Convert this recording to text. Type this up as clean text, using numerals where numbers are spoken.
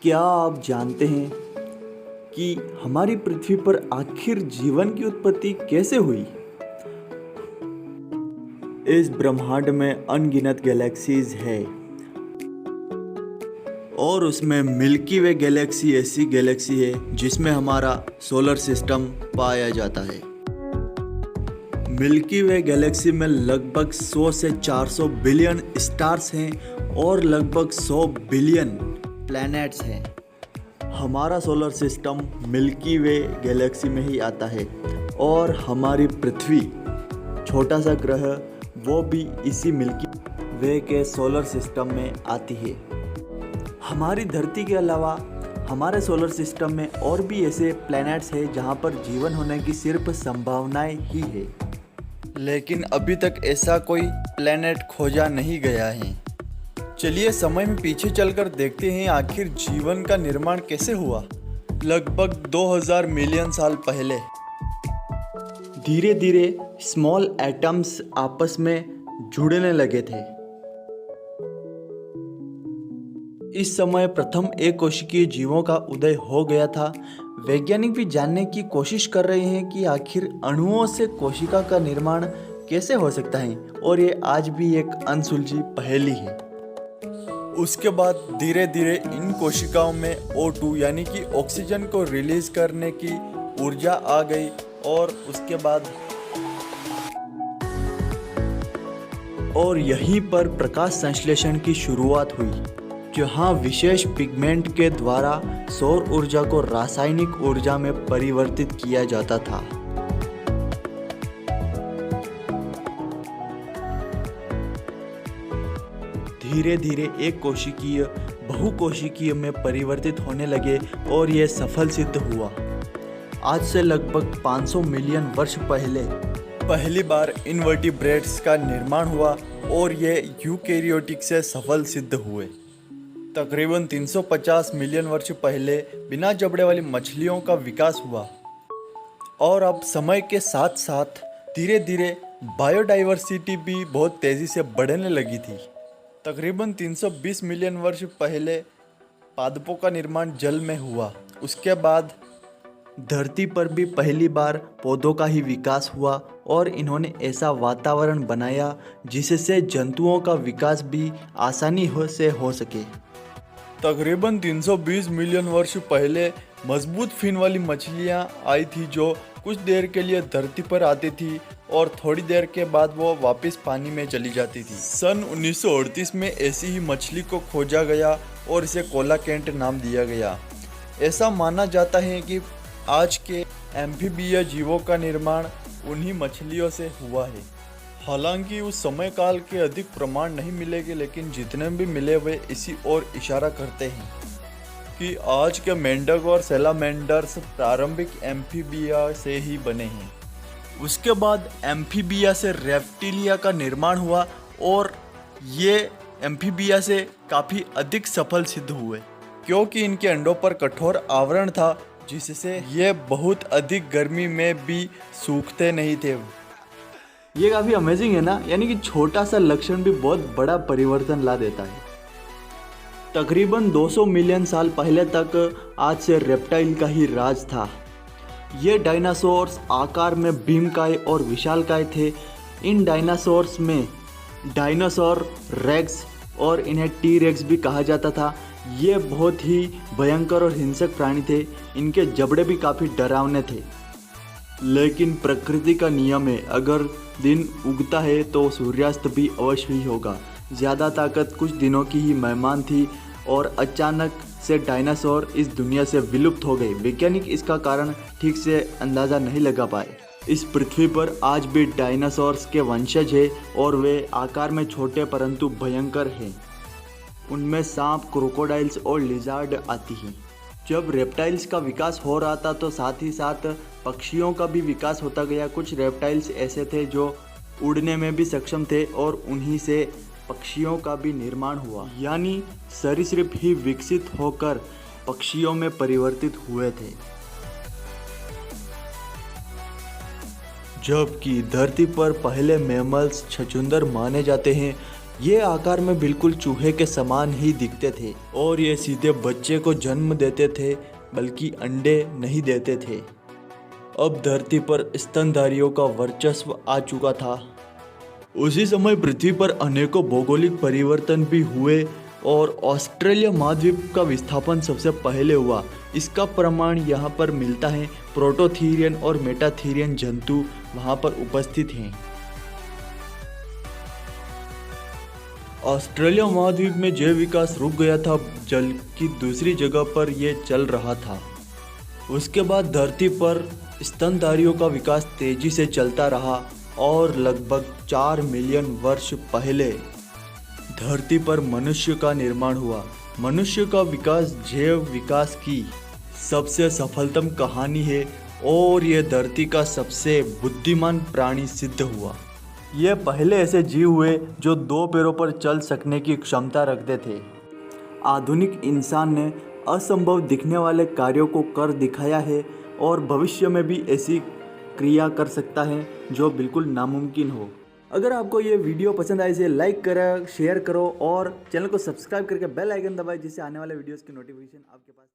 क्या आप जानते हैं कि हमारी पृथ्वी पर आखिर जीवन की उत्पत्ति कैसे हुई? इस ब्रह्मांड में अनगिनत गैलेक्सीज है और उसमें मिल्की वे गैलेक्सी ऐसी गैलेक्सी है जिसमें हमारा सोलर सिस्टम पाया जाता है। मिल्की वे गैलेक्सी में लगभग 100 से 400 बिलियन स्टार्स हैं और लगभग 100 बिलियन प्लैनेट्स हैं। हमारा सोलर सिस्टम मिल्की वे गैलेक्सी में ही आता है और हमारी पृथ्वी छोटा सा ग्रह वो भी इसी मिल्की वे के सोलर सिस्टम में आती है। हमारी धरती के अलावा हमारे सोलर सिस्टम में और भी ऐसे प्लैनेट्स हैं जहाँ पर जीवन होने की सिर्फ संभावनाएं ही है, लेकिन अभी तक ऐसा कोई प्लैनेट खोजा नहीं गया है। चलिए समय में पीछे चलकर देखते हैं आखिर जीवन का निर्माण कैसे हुआ। लगभग 2000 मिलियन साल पहले धीरे धीरे स्मॉल एटम्स आपस में जुड़ने लगे थे। इस समय प्रथम एक कोशिकीय जीवों का उदय हो गया था। वैज्ञानिक भी जानने की कोशिश कर रहे हैं कि आखिर अणुओं से कोशिका का निर्माण कैसे हो सकता है, और ये आज भी एक अनसुलझी पहेली है। उसके बाद धीरे धीरे इन कोशिकाओं में O2 यानी कि ऑक्सीजन को रिलीज करने की ऊर्जा आ गई और उसके बाद यहीं पर प्रकाश संश्लेषण की शुरुआत हुई, जहां विशेष पिगमेंट के द्वारा सौर ऊर्जा को रासायनिक ऊर्जा में परिवर्तित किया जाता था। धीरे धीरे एक कोशिकीय बहुकोशिकीय में परिवर्तित होने लगे और यह सफल सिद्ध हुआ। आज से लगभग 500 मिलियन वर्ष पहले पहली बार इनवर्टिब्रेट्स का निर्माण हुआ और ये यूकैरियोटिक से सफल सिद्ध हुए। तकरीबन 350 मिलियन वर्ष पहले बिना जबड़े वाली मछलियों का विकास हुआ और अब समय के साथ साथ धीरे धीरे बायोडाइवर्सिटी भी बहुत तेज़ी से बढ़ने लगी थी। तकरीबन 320 मिलियन वर्ष पहले पादपों का निर्माण जल में हुआ। उसके बाद धरती पर भी पहली बार पौधों का ही विकास हुआ और इन्होंने ऐसा वातावरण बनाया जिससे जंतुओं का विकास भी आसानी से हो सके। तकरीबन 320 मिलियन वर्ष पहले मजबूत फिन वाली मछलियां आई थी जो कुछ देर के लिए धरती पर आती थी और थोड़ी देर के बाद वो वापस पानी में चली जाती थी। सन 1938 में ऐसी ही मछली को खोजा गया और इसे कोलाकेंट नाम दिया गया। ऐसा माना जाता है कि आज के एम्फीबिया जीवों का निर्माण उन्हीं मछलियों से हुआ है। हालांकि उस समय काल के अधिक प्रमाण नहीं मिलेंगे, लेकिन जितने भी मिले वे इसी ओर इशारा करते हैं कि आज के मेंढक और सैलामेंडर्स प्रारंभिक एम्फीबिया से ही बने हैं। उसके बाद एम्फीबिया से रेप्टिलिया का निर्माण हुआ और ये एम्फीबिया से काफ़ी अधिक सफल सिद्ध हुए, क्योंकि इनके अंडों पर कठोर आवरण था जिससे ये बहुत अधिक गर्मी में भी सूखते नहीं थे। ये काफ़ी अमेजिंग है ना, यानी कि छोटा सा लक्षण भी बहुत बड़ा परिवर्तन ला देता है। तकरीबन 200 मिलियन साल पहले तक आज से रेप्टाइल का ही राज था। ये डायनासोर्स आकार में भीमकाय और विशालकाय थे। इन डायनासोर्स में डायनासोर रेक्स और इन्हें टी रेक्स भी कहा जाता था। ये बहुत ही भयंकर और हिंसक प्राणी थे। इनके जबड़े भी काफ़ी डरावने थे, लेकिन प्रकृति का नियम है, अगर दिन उगता है तो सूर्यास्त भी अवश्य ही होगा। ज़्यादा ताकत कुछ दिनों की ही मेहमान थी और अचानक से डायनासोर इस दुनिया से विलुप्त हो गए। वैज्ञानिक इसका कारण ठीक से अंदाज़ा नहीं लगा पाए। इस पृथ्वी पर आज भी डायनासोर्स के वंशज हैं और वे आकार में छोटे परंतु भयंकर हैं। उनमें सांप, क्रोकोडाइल्स और लिजार्ड आती हैं। जब रेप्टाइल्स का विकास हो रहा था तो साथ ही साथ पक्षियों का भी विकास होता गया। कुछ रेप्टाइल्स ऐसे थे जो उड़ने में भी सक्षम थे और उन्हीं से पक्षियों का भी निर्माण हुआ, यानी सरीसृप ही विकसित होकर पक्षियों में परिवर्तित हुए थे। जबकि धरती पर पहले मैमल्स छछूंदर माने जाते हैं, ये आकार में बिल्कुल चूहे के समान ही दिखते थे और ये सीधे बच्चे को जन्म देते थे, बल्कि अंडे नहीं देते थे। अब धरती पर स्तनधारियों का वर्चस्व आ चुका था। उसी समय पृथ्वी पर अनेकों भौगोलिक परिवर्तन भी हुए और ऑस्ट्रेलिया महाद्वीप का विस्थापन सबसे पहले हुआ। इसका प्रमाण यहाँ पर मिलता है। प्रोटोथीरियन और मेटाथीरियन जंतु वहाँ पर उपस्थित हैं। ऑस्ट्रेलिया महाद्वीप में जैव विकास रुक गया था, जल की दूसरी जगह पर यह चल रहा था। उसके बाद धरती पर स्तनधारियों का विकास तेजी से चलता रहा और लगभग 4 मिलियन वर्ष पहले धरती पर मनुष्य का निर्माण हुआ। मनुष्य का विकास जैव विकास की सबसे सफलतम कहानी है और यह धरती का सबसे बुद्धिमान प्राणी सिद्ध हुआ। ये पहले ऐसे जीव हुए जो 2 पैरों पर चल सकने की क्षमता रखते थे। आधुनिक इंसान ने असंभव दिखने वाले कार्यों को कर दिखाया है और भविष्य में भी ऐसी क्रिया कर सकता है जो बिल्कुल नामुमकिन हो। अगर आपको ये वीडियो पसंद आए इसे लाइक करो, शेयर करो और चैनल को सब्सक्राइब करके बेल आइकन दबाएं, जिससे आने वाले वीडियोस की नोटिफिकेशन आपके पास